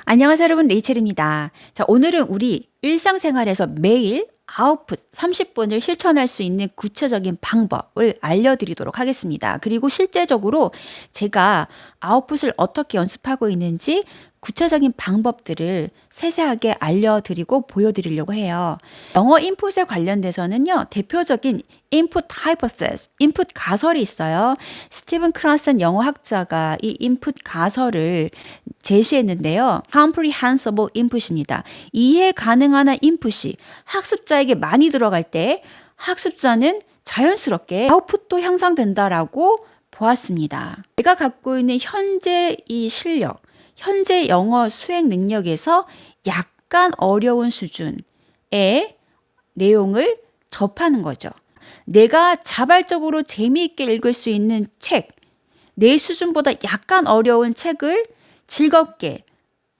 안녕하세요, 여러분. 레이첼입니다. 자, 오늘은 우리 일상생활에서 매일 아웃풋 30분을 실천할 수 있는 구체적인 방법을 알려드리도록 하겠습니다. 그리고 실제적으로 제가 아웃풋을 어떻게 연습하고 있는지 구체적인 방법들을 세세하게 알려드리고 보여드리려고 해요. 영어 인풋에 관련돼서는요, 대표적인 input hypothesis, input 가설이 있어요. 스티븐 크라슨 영어 학자가 이 input 가설을 제시했는데요. comprehensible input입니다. 이해 가능한 인풋이 학습자에게 많이 들어갈 때 학습자는 자연스럽게 아웃풋도 향상된다라고 보았습니다. 내가 갖고 있는 현재 이 실력, 현재 영어 수행 능력에서 약간 어려운 수준의 내용을 접하는 거죠. 내가 자발적으로 재미있게 읽을 수 있는 책, 내 수준보다 약간 어려운 책을 즐겁게,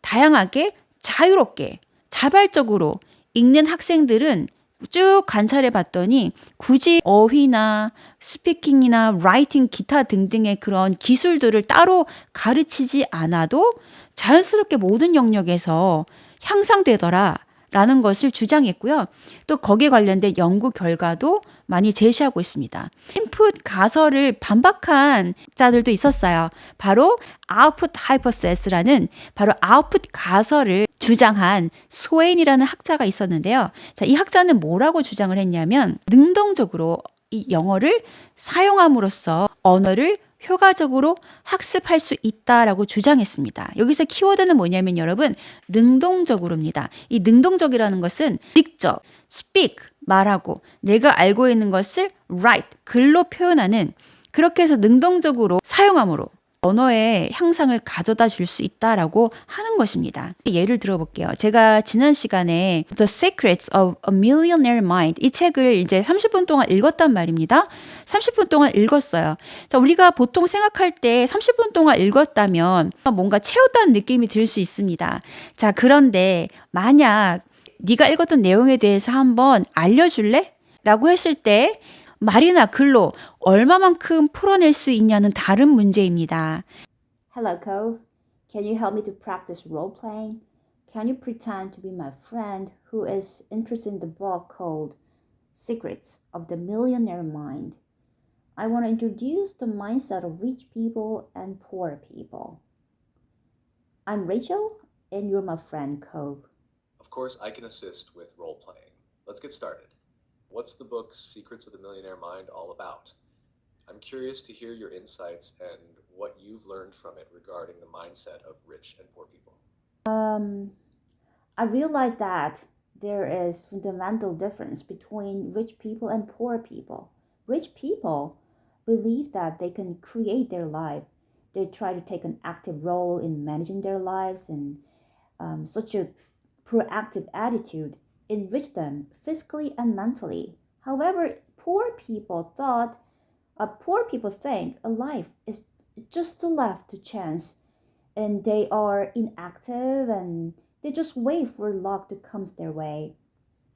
다양하게, 자유롭게, 자발적으로 읽는 학생들은 쭉 관찰해 봤더니 굳이 어휘나 스피킹이나 라이팅, 기타 등등의 그런 기술들을 따로 가르치지 않아도 자연스럽게 모든 영역에서 향상되더라. 라는 것을 주장했고요. 또 거기에 관련된 연구 결과도 많이 제시하고 있습니다. 인풋 가설을 반박한 자들도 있었어요. 바로 output hypothesis라는 바로 아웃풋 가설을 주장한 스웨인이라는 학자가 있었는데요. 자, 이 학자는 뭐라고 주장을 했냐면 능동적으로 이 영어를 사용함으로써 언어를 효과적으로 학습할 수 있다라고 주장했습니다. 여기서 키워드는 뭐냐면 여러분, 능동적으로입니다. 이 능동적이라는 것은 직접 speak, 말하고 내가 알고 있는 것을 write, 글로 표현하는, 그렇게 해서 능동적으로 사용함으로 언어의 향상을 가져다 줄 수 있다라고 하는 것입니다. 예를 들어볼게요. 제가 지난 시간에 The Secrets of a Millionaire Mind 이 책을 이제 30분 동안 읽었단 말입니다. 30분 동안 읽었어요. 자, 우리가 보통 생각할 때 30분 동안 읽었다면 뭔가 채웠다는 느낌이 들 수 있습니다. 자, 그런데 만약 네가 읽었던 내용에 대해서 한번 알려줄래? 라고 했을 때 말이나 글로 얼마만큼 풀어낼 수 있냐는 다른 문제입니다. Hello, Cove. Can you help me to practice role playing? Can you pretend to be my friend who is interested in the book called Secrets of the Millionaire Mind? I want to introduce the mindset of rich people and poor people. I'm Rachel, and you're my friend, Cove. Of course, I can assist with role playing. Let's get started. What's the book Secrets of the Millionaire Mind all about? I'm curious to hear your insights and what you've learned from it regarding the mindset of rich and poor people. I realized that there is fundamental difference between rich people and poor people. Rich people believe that they can create their life. They try to take an active role in managing their lives, and such a proactive attitude enrich them physically and mentally. However, poor people think a life is just left to chance, and they are inactive and they just wait for luck to come their way.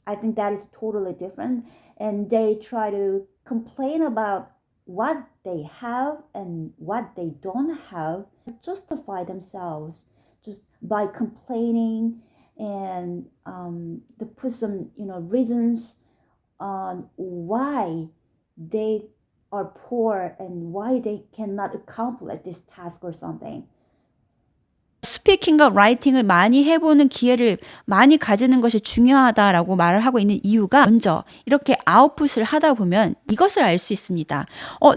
I think that is totally different, and they try to complain about what they have and what they don't have, justify themselves just by complaining, and to put some reasons on why they are poor and why they cannot accomplish this task or something. 스피킹과 라이팅을 많이 해보는 기회를 많이 가지는 것이 중요하다라고 말을 하고 있는 이유가 먼저 이렇게 아웃풋을 하다 보면 이것을 알 수 있습니다.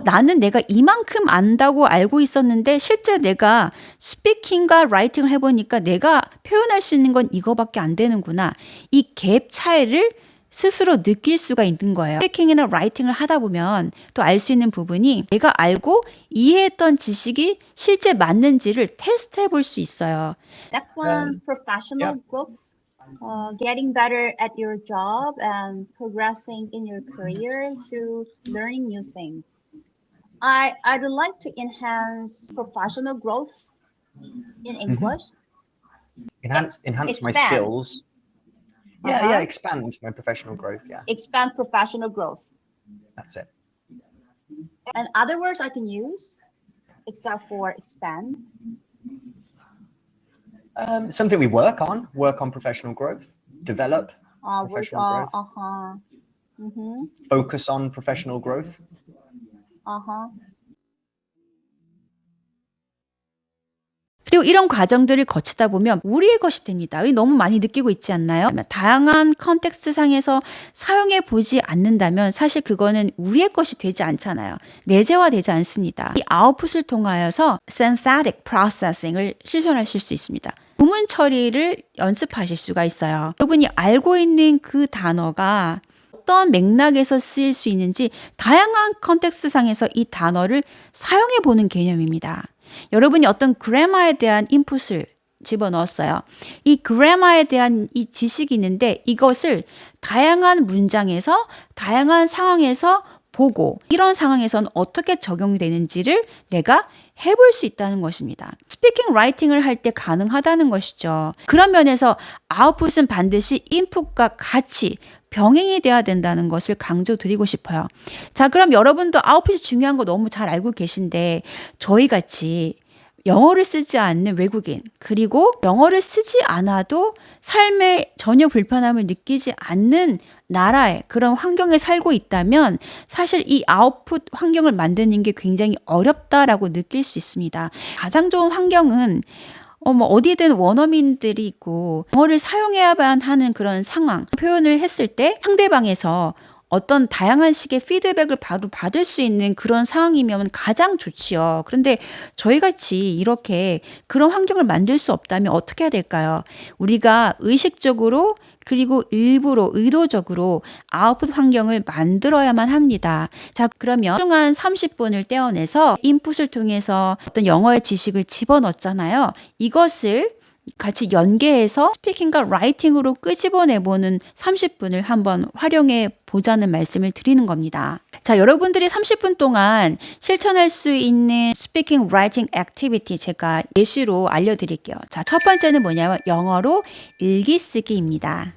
나는 내가 이만큼 안다고 알고 있었는데 실제 내가 스피킹과 라이팅을 해보니까 내가 표현할 수 있는 건 이거밖에 안 되는구나. 이 갭 차이를 스스로 느낄 수가 있는 거예요. 스피킹이나 라이팅을 하다 보면 또 알 수 있는 부분이 내가 알고 이해했던 지식이 실제 맞는지를 테스트해 볼 수 있어요. Next one, professional growth, getting better at your job and progressing in your career through learning new things. I'd like to enhance professional growth in English. Enhance my Expand. skills. Yeah, Uh-huh. expand my professional growth. Yeah, Expand professional growth. that's it. And other words I can use except for expand. Something we work on professional growth, develop Work professional growth, Mm-hmm. focus on professional growth. 그리고 이런 과정들을 거치다 보면 우리의 것이 됩니다. 너무 많이 느끼고 있지 않나요? 다양한 컨텍스트 상에서 사용해 보지 않는다면 사실 그거는 우리의 것이 되지 않잖아요. 내재화되지 않습니다. 이 아웃풋을 통하여서 synthetic processing을 실천하실 수 있습니다. 구문 처리를 연습하실 수가 있어요. 여러분이 알고 있는 그 단어가 어떤 맥락에서 쓰일 수 있는지 다양한 컨텍스트 상에서 이 단어를 사용해 보는 개념입니다. 여러분이 어떤 그래머에 대한 인풋을 집어넣었어요. 이 그래머에 대한 이 지식이 있는데 이것을 다양한 문장에서 다양한 상황에서 보고 이런 상황에서는 어떻게 적용이 되는지를 내가 해볼 수 있다는 것입니다. 스피킹 라이팅을 할 때 가능하다는 것이죠. 그런 면에서 아웃풋은 반드시 인풋과 같이 병행이 돼야 된다는 것을 강조드리고 싶어요. 자, 그럼 여러분도 아웃풋이 중요한 거 너무 잘 알고 계신데 저희 같이 영어를 쓰지 않는 외국인, 그리고 영어를 쓰지 않아도 삶에 전혀 불편함을 느끼지 않는 나라의 그런 환경에 살고 있다면 사실 이 아웃풋 환경을 만드는 게 굉장히 어렵다라고 느낄 수 있습니다. 가장 좋은 환경은 어디든 원어민들이 있고 영어를 사용해야만 하는 그런 상황, 표현을 했을 때 상대방에서 어떤 다양한 식의 피드백을 바로 받을 수 있는 그런 상황이면 가장 좋지요. 그런데 저희 같이 이렇게 그런 환경을 만들 수 없다면 어떻게 해야 될까요? 우리가 의식적으로 그리고 일부러 의도적으로 아웃풋 환경을 만들어야만 합니다. 자, 그러면 소중한 30분을 떼어내서 인풋을 통해서 어떤 영어의 지식을 집어넣었잖아요. 이것을 같이 연계해서 스피킹과 라이팅으로 끄집어내보는 30분을 한번 활용해 보자는 말씀을 드리는 겁니다. 자, 여러분들이 30분 동안 실천할 수 있는 스피킹 라이팅 액티비티 제가 예시로 알려드릴게요. 자, 첫 번째는 뭐냐면 영어로 일기 쓰기입니다.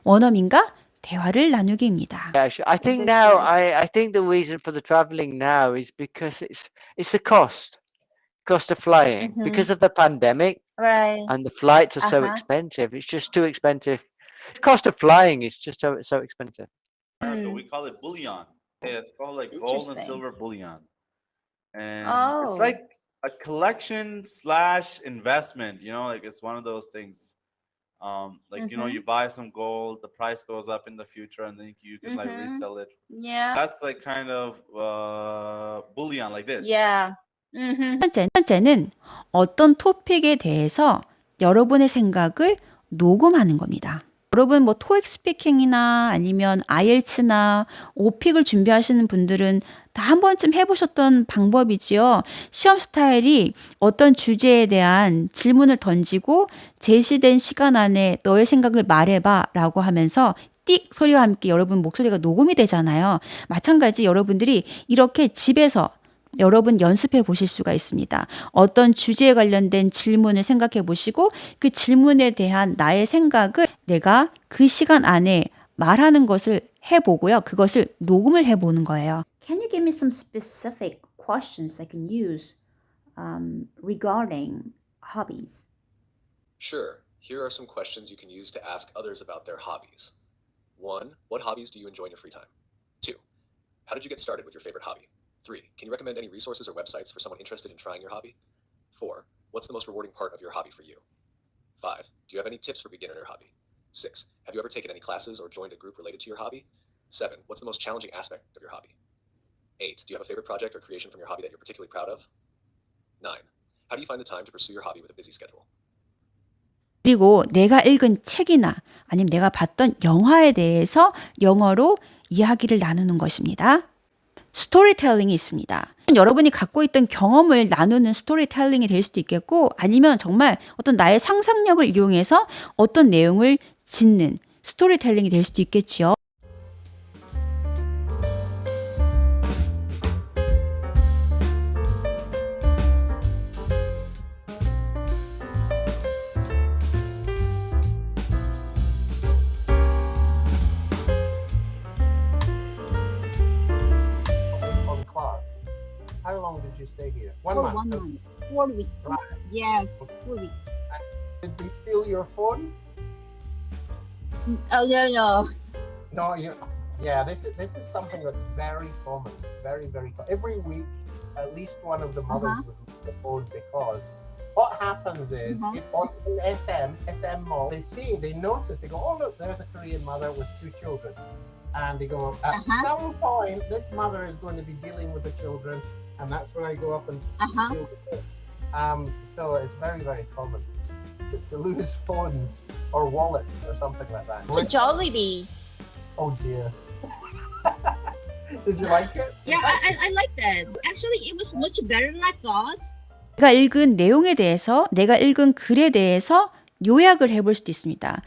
원어민과 대화를 나누기입니다. Actually, I think now I think the reason for the traveling now is because it's the cost of flying because of the pandemic Right. and the flights are so expensive. It's just too expensive. The cost of flying is just so expensive. America, we call it bullion. Yeah, it's called like gold and Interesting. silver bullion. And Oh. it's like a collection slash investment, like it's one of those things. You buy some gold, the price goes up in the future, and then you can like resell it. Yeah. That's like kind of bullion like this. Yeah. 첫 번째는 어떤 토픽에 대해서 여러분의 생각을 녹음하는 겁니다. 여러분 토익 스피킹이나 아니면 IELTS나 오픽을 준비하시는 분들은 다 한 번쯤 해보셨던 방법이지요. 시험 스타일이 어떤 주제에 대한 질문을 던지고 제시된 시간 안에 너의 생각을 말해봐 라고 하면서 띡 소리와 함께 여러분 목소리가 녹음이 되잖아요. 마찬가지 여러분들이 이렇게 집에서 여러분 연습해 보실 수가 있습니다. 어떤 주제에 관련된 질문을 생각해 보시고 그 질문에 대한 나의 생각을 내가 그 시간 안에 말하는 것을 해보고요. 그것을 녹음을 해보는 거예요. Can you give me some specific questions I can use regarding hobbies? Sure. Here are some questions you can use to ask others about their hobbies. 1. What hobbies do you enjoy in your free time? 2. How did you get started with your favorite hobby? 3. Can you recommend any resources or websites for someone interested in trying your hobby? 4. What's the most rewarding part of your hobby for you? 5. Do you have any tips for beginner in your hobby? 6. Have you ever taken any classes or joined a group related to your hobby? 7. What's the most challenging aspect of your hobby? 8. Do you have a favorite project or creation from your hobby that you're particularly proud of? 9. How do you find the time to pursue your hobby with a busy schedule? 그리고 내가 읽은 책이나 아니면 내가 봤던 영화에 대해서 영어로 이야기를 나누는 것입니다. 스토리텔링이 있습니다. 여러분이 갖고 있던 경험을 나누는 스토리텔링이 될 수도 있겠고 아니면 정말 어떤 나의 상상력을 이용해서 어떤 내용을 짓는 스토리텔링이 될 수도 있겠지요. On Clark. How long did you stay here? One For month. 1 month. 4 weeks. Right. Yes, 4 weeks. Did they steal your phone? Oh, no. No, you. Yeah, this is something that's very common. Very common. Every week, at least one of the mothers would lose the phone because what happens is if on SM Mall, they notice, they go, oh look, there's a Korean mother with 2 children, and they go, at some point, this mother is going to be dealing with the children, and that's when I go up and steal the phone. So it's very common to lose phones or wallets or something like that. To Jollibee. Oh dear. Did you like it? Yeah, I like that. Actually, it was much better than I thought. 내가 읽은 내용에 대해서, 내가 읽은 글에 대해서 요약을 해볼 수도 있습니다.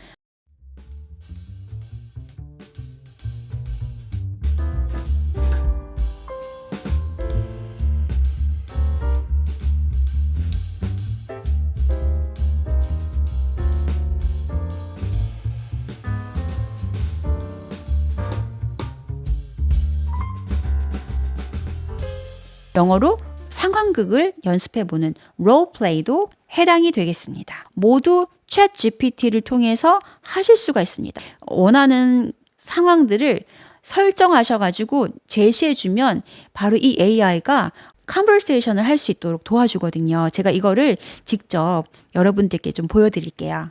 영어로 상황극을 연습해보는 롤플레이도 해당이 되겠습니다. 모두 챗 GPT를 통해서 하실 수가 있습니다. 원하는 상황들을 설정하셔가지고 제시해주면 바로 이 AI가 컨버세이션을 할 수 있도록 도와주거든요. 제가 이거를 직접 여러분들께 좀 보여드릴게요.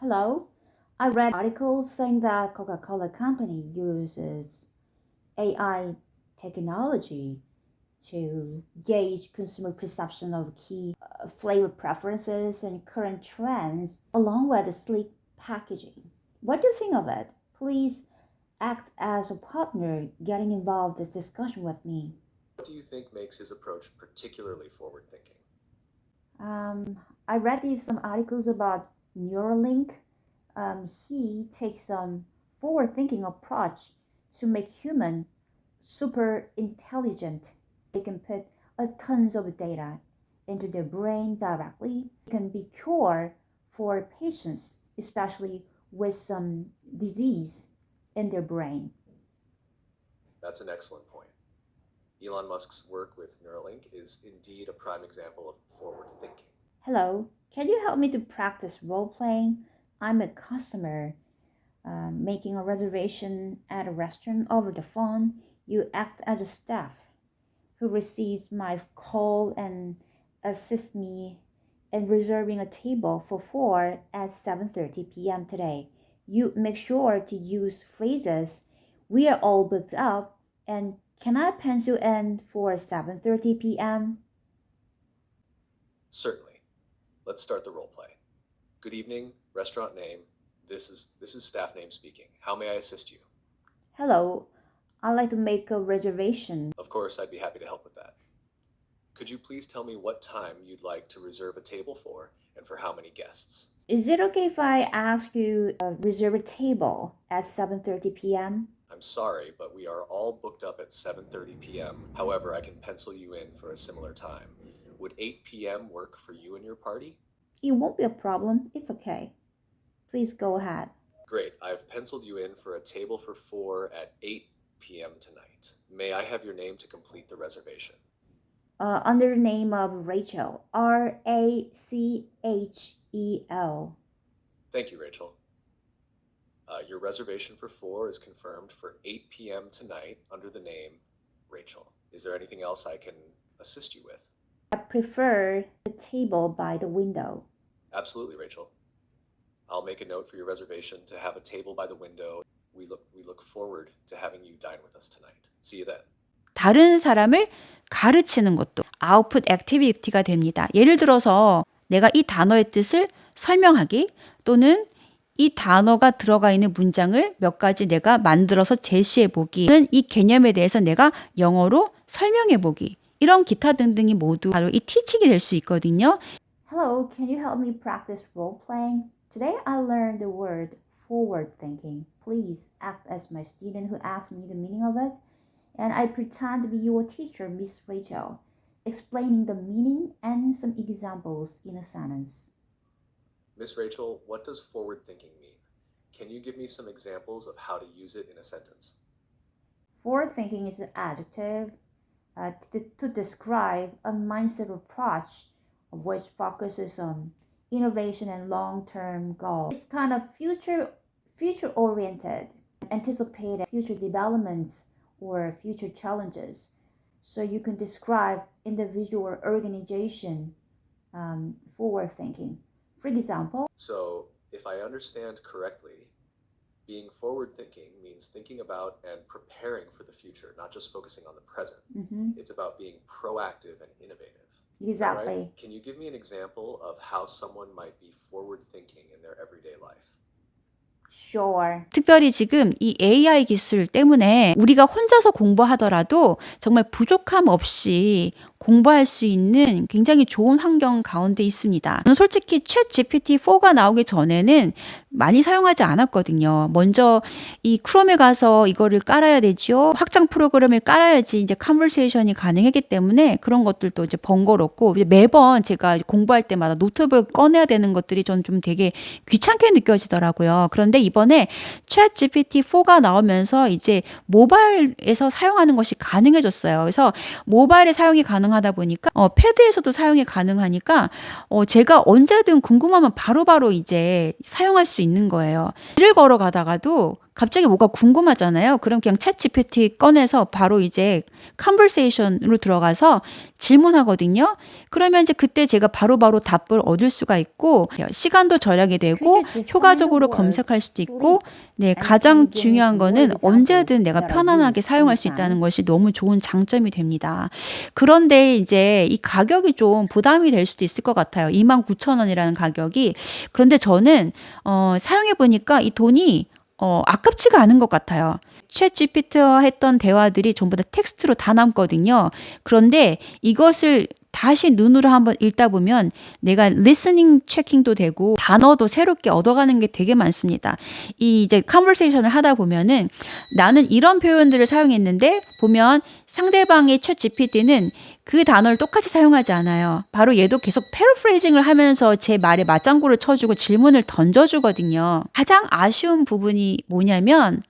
Hello. I read articles saying that Coca-Cola Company uses AI technology to gauge consumer perception of key flavor preferences and current trends, along with the sleek packaging. What do you think of it? Please act as a partner getting involved in this discussion with me. What do you think makes his approach particularly forward-thinking? I read some articles about Neuralink. He takes a forward-thinking approach to make human super intelligent. They can put tons of data into their brain directly. It can be cure for patients, especially with some disease in their brain. That's an excellent point. Elon Musk's work with Neuralink is indeed a prime example of forward thinking. Hello, can you help me to practice role-playing? I'm a customer making a reservation at a restaurant over the phone. You act as a staff who receives my call and assist me in reserving a table for 4 at 7:30 p.m. today. You make sure to use phrases, we are all booked up, and can I pencil in for 7:30 p.m.? Certainly. Let's start the role play. Good evening, restaurant name. This is staff name speaking. How may I assist you? Hello, I'd like to make a reservation. Of course, I'd be happy to help with that. Could you please tell me what time you'd like to reserve a table for and for how many guests? Is it okay if I ask you to reserve a table at 7:30 p.m.? I'm sorry, but we are all booked up at 7:30 p.m. However, I can pencil you in for a similar time. Would 8 p.m. work for you and your party? It won't be a problem. It's okay. Please go ahead. Great. I've penciled you in for a table for 4 at 8 p.m. tonight. May I have your name to complete the reservation? Under the name of Rachel. Rachel. Thank you, Rachel. Your reservation for 4 is confirmed for 8 p.m. tonight under the name Rachel. Is there anything else I can assist you with? I prefer the table by the window. Absolutely, Rachel. I'll make a note for your reservation to have a table by the window. We look forward to having you dine with us tonight. See you then. 다른 사람을 가르치는 것도 아웃풋 액티비티가 됩니다. 예를 들어서 내가 이 단어의 뜻을 설명하기 또는 이 단어가 들어가 있는 문장을 몇 가지 내가 만들어서 제시해 보기는 이 개념에 대해서 내가 영어로 설명해 보기. 이런 기타 등등이 모두 바로 이 티칭이 될 수 있거든요. Hello, can you help me practice role playing? Today I learned the word forward thinking. Please act as my student who asked me the meaning of it. And I pretend to be your teacher, Miss Rachel, explaining the meaning and some examples in a sentence. Miss Rachel, what does forward thinking mean? Can you give me some examples of how to use it in a sentence? Forward thinking is an adjective to describe a mindset approach which focuses on innovation and long-term goals. It's kind of future-oriented, anticipate future developments or future challenges. So you can describe individual or organization forward thinking. For example, So, if I understand correctly, being forward thinking means thinking about and preparing for the future, not just focusing on the present. It's about being proactive and innovative. Is that right? exactly. Can you give me an example of how someone might be forward thinking in their everyday life? Sure. 특별히 지금 이 AI 기술 때문에 우리가 혼자서 공부하더라도 정말 부족함 없이 공부할 수 있는 굉장히 좋은 환경 가운데 있습니다. 저는 솔직히 챗 GPT-4가 나오기 전에는 많이 사용하지 않았거든요. 먼저 이 크롬에 가서 이거를 깔아야 되죠. 확장 프로그램을 깔아야지 이제 컨버세이션이 가능하기 때문에 그런 것들도 이제 번거롭고 매번 제가 공부할 때마다 노트북 꺼내야 되는 것들이 저는 좀 되게 귀찮게 느껴지더라고요. 그런데 이번에 챗 GPT-4가 나오면서 이제 모바일에서 사용하는 것이 가능해졌어요. 그래서 모바일에 사용이 가능하다 보니까 패드에서도 사용이 가능하니까 제가 언제든 궁금하면 바로바로 이제 사용할 수 있는 거예요. 길을 걸어가다가도 갑자기 뭐가 궁금하잖아요. 그럼 그냥 챗 GPT 꺼내서 바로 이제 컨버세이션으로 들어가서 질문하거든요. 그러면 이제 그때 제가 바로바로 답을 얻을 수가 있고 시간도 절약이 되고 효과적으로 검색할 수도 있고 네, 가장 중요한 거는 언제든 내가 편안하게 사용할 수 있다는 것이 너무 좋은 장점이 됩니다. 그런데 이제 이 가격이 좀 부담이 될 수도 있을 것 같아요. 29,000원이라는 가격이. 그런데 저는 사용해 보니까 이 돈이 아깝지가 않은 것 같아요. 챗 GPT와 했던 대화들이 전부 다 텍스트로 다 남거든요. 그런데 이것을 다시 눈으로 한번 읽다 보면 내가 리스닝 체킹도 되고 단어도 새롭게 얻어가는 게 되게 많습니다. 이 이제 컨버세이션을 하다 보면은 나는 이런 표현들을 사용했는데 보면 상대방의 챗 GPT는 그 단어를 똑같이 사용하지 않아요. 바로 얘도 계속 패러프레이징을 하면서 제 말에 맞장구를 쳐주고 질문을 던져주거든요. 가장 아쉬운 부분이 뭐냐면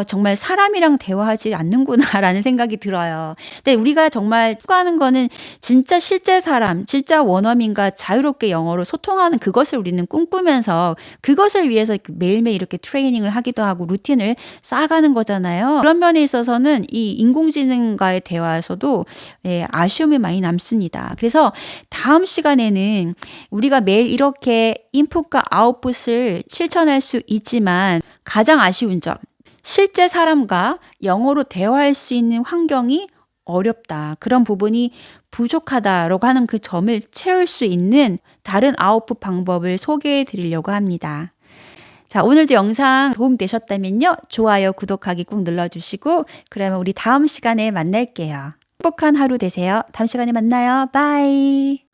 정말 사람이랑 대화하지 않는구나라는 생각이 들어요. 근데 우리가 정말 추구하는 거는 진짜 실제 사람, 진짜 원어민과 자유롭게 영어로 소통하는 그것을 우리는 꿈꾸면서 그것을 위해서 매일매일 이렇게 트레이닝을 하기도 하고 루틴을 쌓아가는 거잖아요. 그런 면에 있어서는 이 인공지능과의 대화에서도 아쉬움이 많이 남습니다. 그래서 다음 시간에는 우리가 매일 이렇게 인풋과 아웃풋을 실천할 수 있지만 가장 아쉬운 점, 실제 사람과 영어로 대화할 수 있는 환경이 어렵다. 그런 부분이 부족하다라고 하는 그 점을 채울 수 있는 다른 아웃풋 방법을 소개해 드리려고 합니다. 자, 오늘도 영상 도움되셨다면요. 좋아요, 구독하기 꼭 눌러주시고 그러면 우리 다음 시간에 만날게요. 행복한 하루 되세요. 다음 시간에 만나요. 바이.